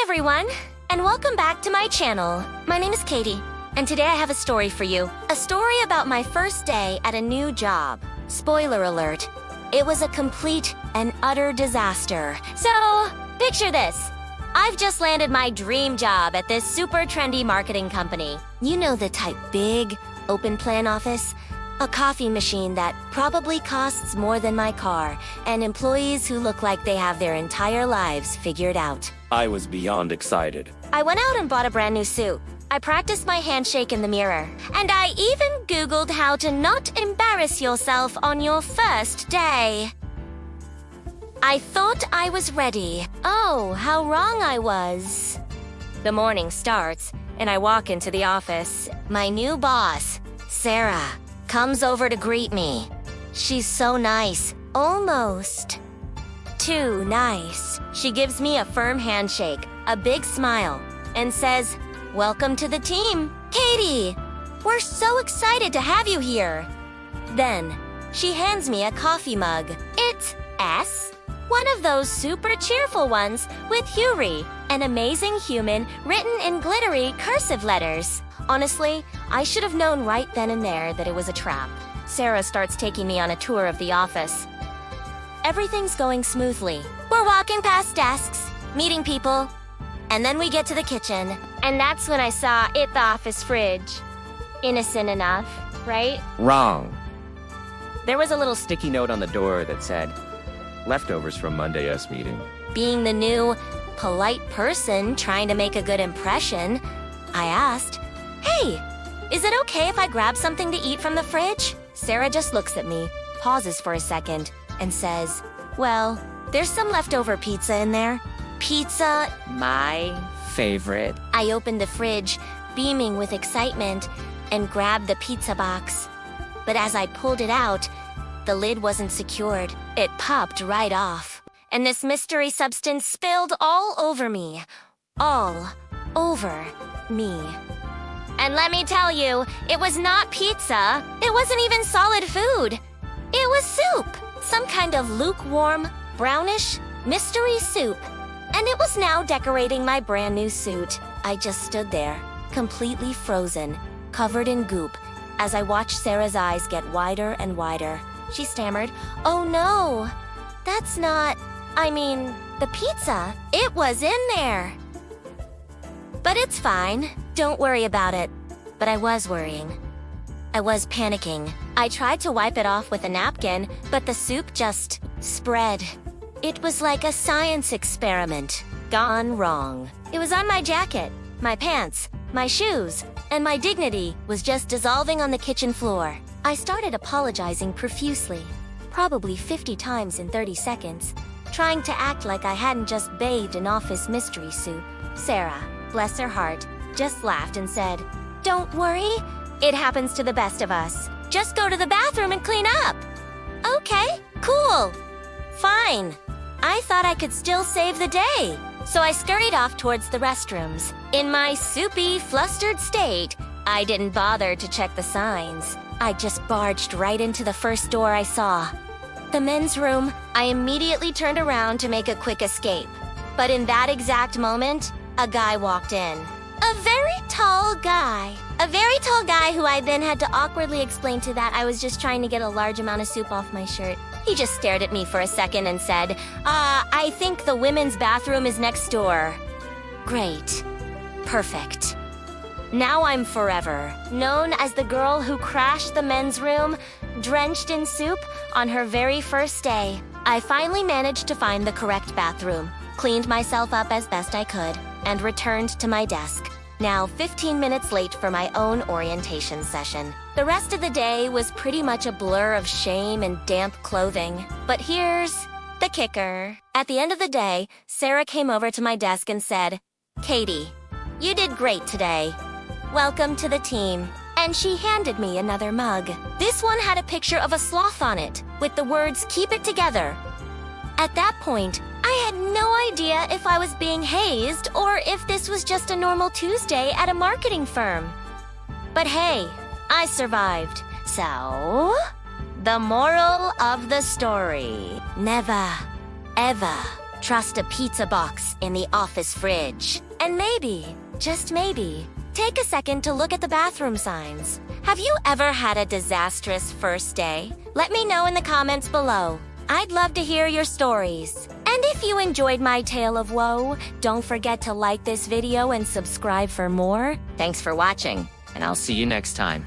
everyone, and welcome back to my channel. My name is Katie, and today I have a story for you. A story about my first day at a new job. Spoiler alert, it was a complete and utter disaster. So, picture this. I've just landed my dream job at this super trendy marketing company. You know the type: big, open plan office, a coffee machine that probably costs more than my car, and employees who look like they have their entire lives figured out. I was beyond excited. I went out and bought a brand new suit. I practiced my handshake in the mirror, and I even Googled how to not embarrass yourself on your first day. I thought I was ready. Oh, how wrong I was. The morning starts, and I walk into the office. My new boss, Sarah, comes over to greet me. She's so nice, almost too nice. She gives me a firm handshake, a big smile, and says, "Welcome to the team, Katie. We're so excited to have you here." Then, she hands me a coffee mug. It's S, one of those super cheerful ones with Yuri, an amazing human written in glittery cursive letters. Honestly, I should have known right then and there that it was a trap. Sarah starts taking me on a tour of the office. Everything's going smoothly. We're walking past desks, meeting people, and then we get to the kitchen, and that's when I saw it, the office fridge. Innocent enough, right? Wrong. There was a little sticky note on the door that said, "Leftovers from Monday's meeting." Being the new, polite person trying to make a good impression, I asked, "Hey, is it okay if I grab something to eat from the fridge?" Sarah just looks at me, pauses for a second, and says, "Well, there's some leftover pizza in there." Pizza? My favorite. I opened the fridge, beaming with excitement, and grabbed the pizza box. But as I pulled it out, the lid wasn't secured. It popped right off, and this mystery substance spilled all over me. All over me. And let me tell you, it was not pizza. It wasn't even solid food. It was soup. Some kind of lukewarm, brownish, mystery soup. And it was now decorating my brand new suit. I just stood there, completely frozen, covered in goop, as I watched Sarah's eyes get wider and wider. She stammered, "Oh no, that's not, the pizza. It was in there." But it's fine. Don't worry about it. But I was worrying. I was panicking. I tried to wipe it off with a napkin, but the soup just spread. It was like a science experiment gone wrong. It was on my jacket, my pants, my shoes, and my dignity was just dissolving on the kitchen floor. I started apologizing profusely, probably 50 times in 30 seconds, trying to act like I hadn't just bathed in office mystery soup. Sarah, bless her heart, just laughed and said, "Don't worry, it happens to the best of us. Just go to the bathroom and clean up." Okay, cool. Fine. I thought I could still save the day. So I scurried off towards the restrooms. In my soupy, flustered state, I didn't bother to check the signs. I just barged right into the first door I saw. The men's room. I immediately turned around to make a quick escape. But in that exact moment, a guy walked in. A very tall guy. A very tall guy who I then had to awkwardly explain to that I was just trying to get a large amount of soup off my shirt. He just stared at me for a second and said, I think the women's bathroom is next door." Great. Perfect. Now I'm forever known as the girl who crashed the men's room, drenched in soup, on her very first day. I finally managed to find the correct bathroom, cleaned myself up as best I could, and returned to my desk. Now 15 minutes late for my own orientation session. The rest of the day was pretty much a blur of shame and damp clothing. But here's the kicker. At the end of the day, Sarah came over to my desk and said, "Katie, you did great today. Welcome to the team." And she handed me another mug. This one had a picture of a sloth on it, with the words, "Keep it together." At that point, I had no idea if I was being hazed or if this was just a normal Tuesday at a marketing firm. But hey, I survived. So, the moral of the story: never, ever Trust a pizza box in the office fridge. And maybe, just maybe, take a second to look at the bathroom signs. Have you ever had a disastrous first day? Let me know in the comments below. I'd love to hear your stories. And if you enjoyed my tale of woe, don't forget to like this video and subscribe for more. Thanks for watching, and I'll see you next time.